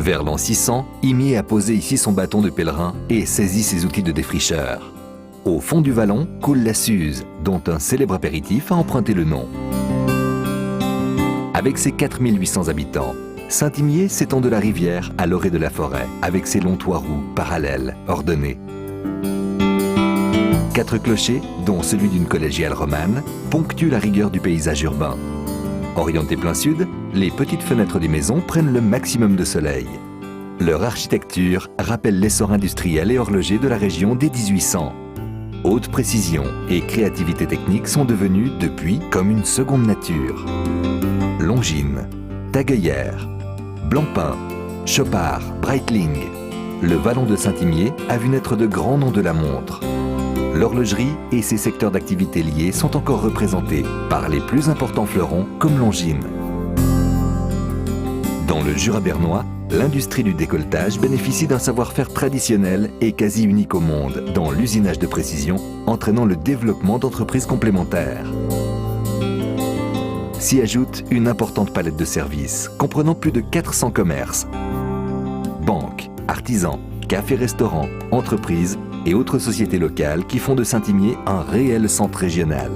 Vers l'an 600, Imier a posé ici son bâton de pèlerin et saisi ses outils de défricheur. Au fond du vallon coule la Suze, dont un célèbre apéritif a emprunté le nom. Avec ses 4800 habitants, Saint-Imier s'étend de la rivière à l'orée de la forêt, avec ses longs toits roux, parallèles, ordonnés. 4 clochers, dont celui d'une collégiale romane, ponctuent la rigueur du paysage urbain. Orientés plein sud, les petites fenêtres des maisons prennent le maximum de soleil. Leur architecture rappelle l'essor industriel et horloger de la région dès 1800. Haute précision et créativité technique sont devenues depuis comme une seconde nature. Longines, Tagueillère, Blancpain, Chopard, Breitling. Le vallon de Saint-Imier a vu naître de grands noms de la montre. L'horlogerie et ses secteurs d'activité liés sont encore représentés par les plus importants fleurons comme Longines. Dans le Jura bernois, l'industrie du décolletage bénéficie d'un savoir-faire traditionnel et quasi unique au monde dans l'usinage de précision, entraînant le développement d'entreprises complémentaires. S'y ajoute une importante palette de services, comprenant plus de 400 commerces. Banques, artisans, cafés-restaurants, entreprises et autres sociétés locales qui font de Saint-Imier un réel centre régional.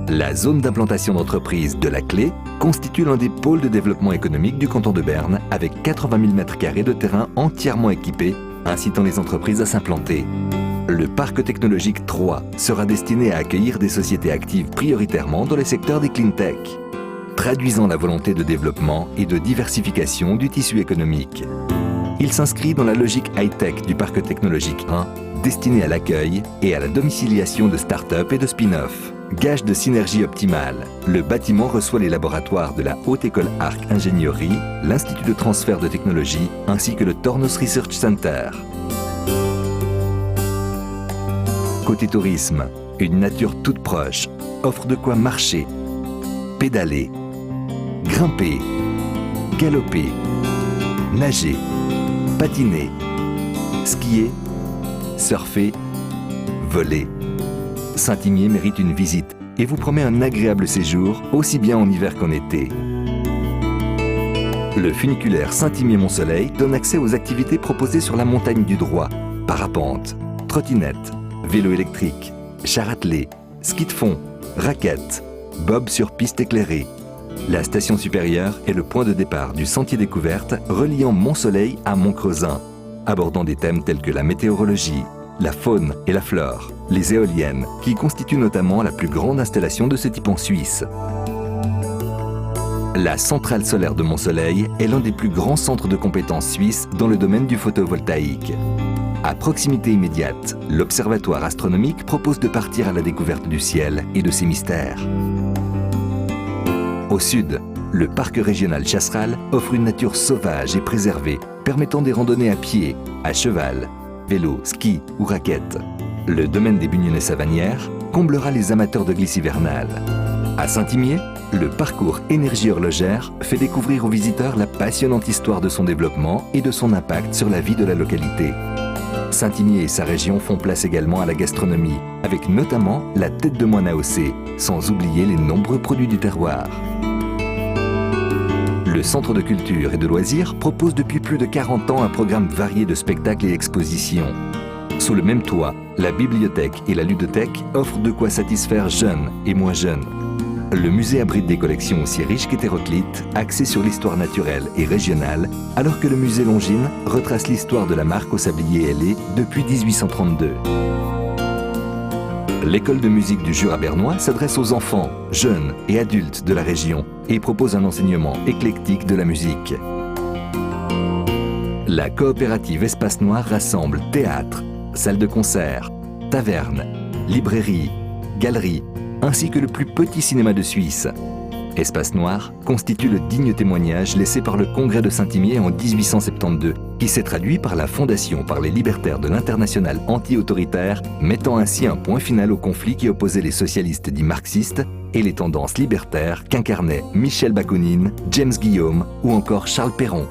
La zone d'implantation d'entreprises de la Clé constitue l'un des pôles de développement économique du canton de Berne avec 80 000 m² de terrain entièrement équipé, incitant les entreprises à s'implanter. Le parc technologique 3 sera destiné à accueillir des sociétés actives prioritairement dans les secteurs des clean tech, traduisant la volonté de développement et de diversification du tissu économique. Il s'inscrit dans la logique high-tech du parc technologique 1, destiné à l'accueil et à la domiciliation de start-up et de spin-off. Gage de synergie optimale, le bâtiment reçoit les laboratoires de la Haute École Arc Ingénierie, l'Institut de transfert de technologie ainsi que le Tornos Research Center. Côté tourisme, une nature toute proche offre de quoi marcher, pédaler, grimper, galoper, nager, patiner, skier, surfer, voler. Saint-Imier mérite une visite et vous promet un agréable séjour aussi bien en hiver qu'en été. Le funiculaire Saint-Imier-Mont-Soleil donne accès aux activités proposées sur la montagne du Droit, parapente, trottinette, vélo électrique, char attelé, ski de fond, raquettes, bob sur piste éclairée. La station supérieure est le point de départ du sentier découverte reliant Mont-Soleil à Mont-Creusin, abordant des thèmes tels que la météorologie, la faune et la flore, les éoliennes, qui constituent notamment la plus grande installation de ce type en Suisse. La centrale solaire de Mont-Soleil est l'un des plus grands centres de compétences suisses dans le domaine du photovoltaïque. À proximité immédiate, l'Observatoire astronomique propose de partir à la découverte du ciel et de ses mystères. Au sud, le parc régional Chasseral offre une nature sauvage et préservée, permettant des randonnées à pied, à cheval, vélo, ski ou raquette. Le domaine des Bugnonnet Savanières comblera les amateurs de glisse hivernale. À Saint-Imier, le parcours énergie horlogère fait découvrir aux visiteurs la passionnante histoire de son développement et de son impact sur la vie de la localité. Saint-Imier et sa région font place également à la gastronomie, avec notamment la tête de moine AOC, sans oublier les nombreux produits du terroir. Le Centre de culture et de loisirs propose depuis plus de 40 ans un programme varié de spectacles et expositions. Sous le même toit, la bibliothèque et la ludothèque offrent de quoi satisfaire jeunes et moins jeunes. Le musée abrite des collections aussi riches qu'hétéroclites, axées sur l'histoire naturelle et régionale, alors que le musée Longines retrace l'histoire de la marque au sablier ailé depuis 1832. L'école de musique du Jura bernois s'adresse aux enfants, jeunes et adultes de la région et propose un enseignement éclectique de la musique. La coopérative Espace Noir rassemble théâtre, salle de concert, taverne, librairie, galerie, ainsi que le plus petit cinéma de Suisse. Espace Noir constitue le digne témoignage laissé par le Congrès de Saint-Imier en 1872, qui s'est traduit par la fondation par les libertaires de l'Internationale anti-autoritaire, mettant ainsi un point final au conflit qui opposait les socialistes dits marxistes et les tendances libertaires qu'incarnaient Michel Bakounine, James Guillaume ou encore Charles Perron.